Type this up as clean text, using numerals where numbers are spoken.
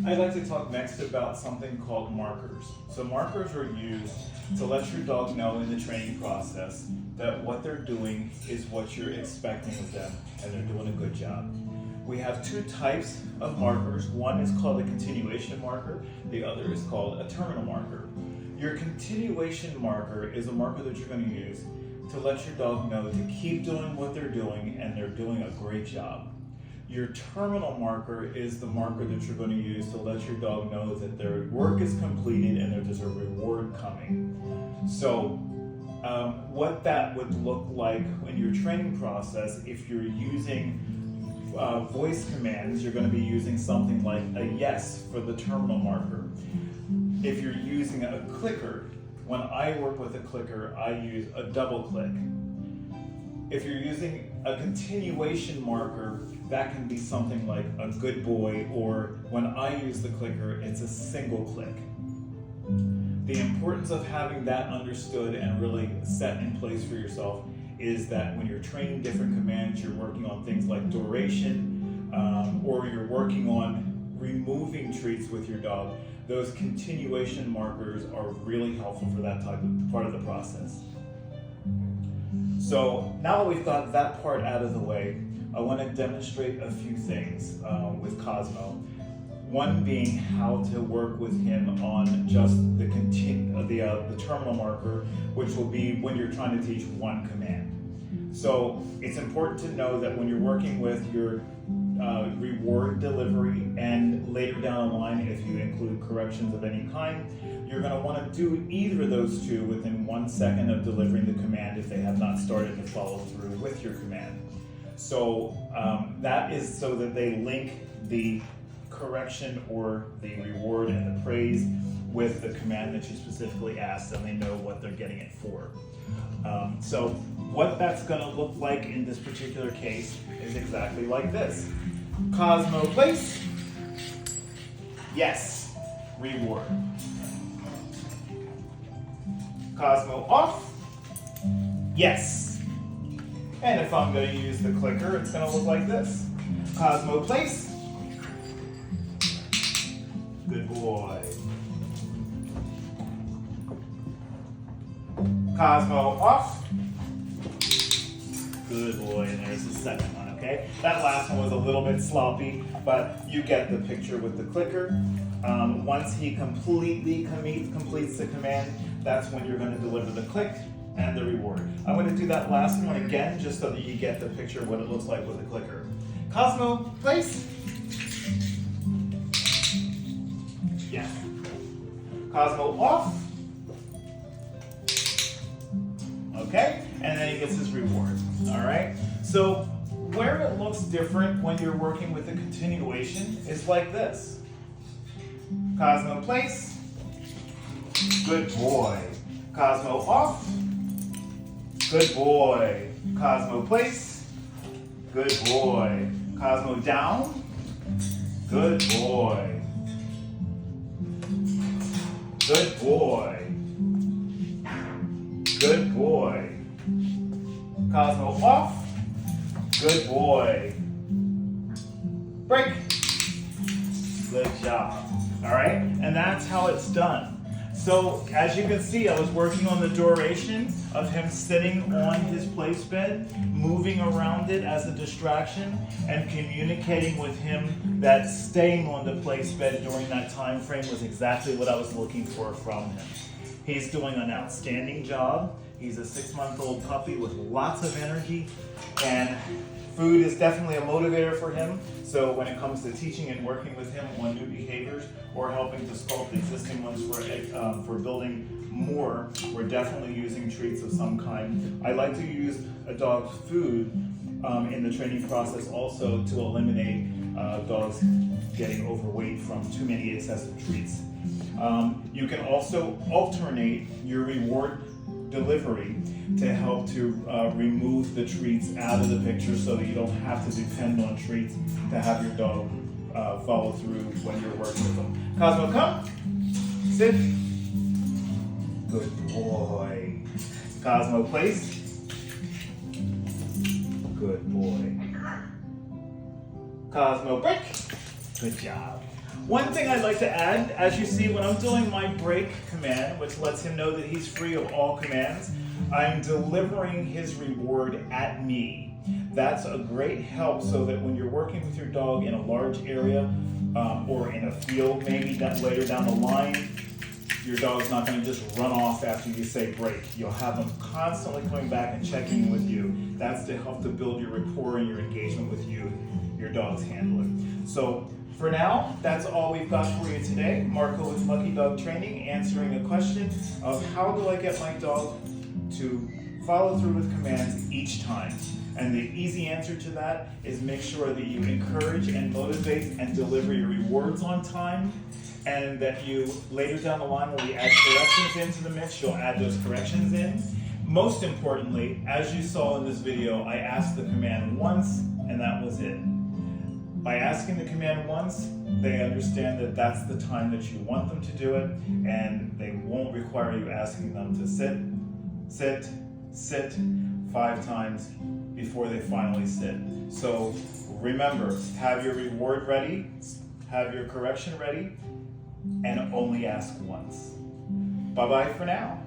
I'd like to talk next about something called markers. So markers are used to let your dog know in the training process that what they're doing is what you're expecting of them and they're doing a good job. We have two types of markers. One is called a continuation marker, the other is called a terminal marker. Your continuation marker is a marker that you're going to use to let your dog know to keep doing what they're doing and they're doing a great job. Your terminal marker is the marker that you're going to use to let your dog know that their work is completed and there's a reward coming. So what that would look like in your training process, if you're using voice commands, you're going to be using something like a yes for the terminal marker. If you're using a clicker, when I work with a clicker, I use a double click. If you're using a continuation marker, that can be something like a good boy, or when I use the clicker, it's a single click. The importance of having that understood and really set in place for yourself is that when you're training different commands, you're working on things like duration, or you're working on removing treats with your dog. Those continuation markers are really helpful for that type of part of the process. So now that we've got that part out of the way, I want to demonstrate a few things with Cosmo. One being how to work with him on just the terminal marker, which will be when you're trying to teach one command. So it's important to know that when you're working with your reward delivery, and later down the line, if you include corrections of any kind, you're going to want to do either of those two within 1 second of delivering the command if they have not started to follow through with your command. So that is so that they link the correction or the reward and the praise with the command that you specifically asked, and they know what they're getting it for. So what that's going to look like in this particular case is exactly like this. Cosmo place, yes, reward. Cosmo off, yes. And if I'm going to use the clicker, it's going to look like this. Cosmo place, good boy. Cosmo off, good boy. And there's the second one, okay? That last one was a little bit sloppy, but you get the picture with the clicker. Once he completely completes the command, that's when you're going to deliver the click and the reward. I'm going to do that last one again, just so that you get the picture of what it looks like with the clicker. Cosmo, place. Yes. Cosmo off. Okay, and then he gets his reward. All right. So where it looks different when you're working with a continuation is like this. Cosmo place. Good boy. Cosmo off. Good boy. Cosmo place. Good boy. Cosmo down. Good boy. Good boy. Good boy. Cosmo off. Good boy. Break. Good job. All right, and that's how it's done. So as you can see, I was working on the duration of him sitting on his place bed, moving around it as a distraction, and communicating with him that staying on the place bed during that time frame was exactly what I was looking for from him. He's doing an outstanding job. He's a 6-month-old puppy with lots of energy, and food is definitely a motivator for him. So when it comes to teaching and working with him on new behaviors or helping to sculpt existing ones for building more, we're definitely using treats of some kind. I like to use a dog's food in the training process also to eliminate dogs getting overweight from too many excessive treats. You can also alternate your reward delivery to help to remove the treats out of the picture so that you don't have to depend on treats to have your dog follow through when you're working with them. Cosmo, come. Sit. Good boy. Cosmo, place. Good boy. Cosmo, break. Good job. One thing I'd like to add, as you see when I'm doing my break command, which lets him know that he's free of all commands, I'm delivering his reward at me. That's a great help so that when you're working with your dog in a large area or in a field maybe later down the line, your dog's not going to just run off after you say break. You'll have them constantly coming back and checking in with you. That's to help to build your rapport and your engagement with you, your dog's handler. So for now, that's all we've got for you today. Marco with Lucky Dog Training answering a question of how do I get my dog to follow through with commands each time. And the easy answer to that is make sure that you encourage and motivate and deliver your rewards on time, and that you, later down the line when we add corrections into the mix, you'll add those corrections in. Most importantly, as you saw in this video, I asked the command once, and that was it. By asking the command once, they understand that that's the time that you want them to do it, and they won't require you asking them to sit, sit, sit 5 times before they finally sit. So remember, have your reward ready, have your correction ready, and only ask once. Bye-bye for now.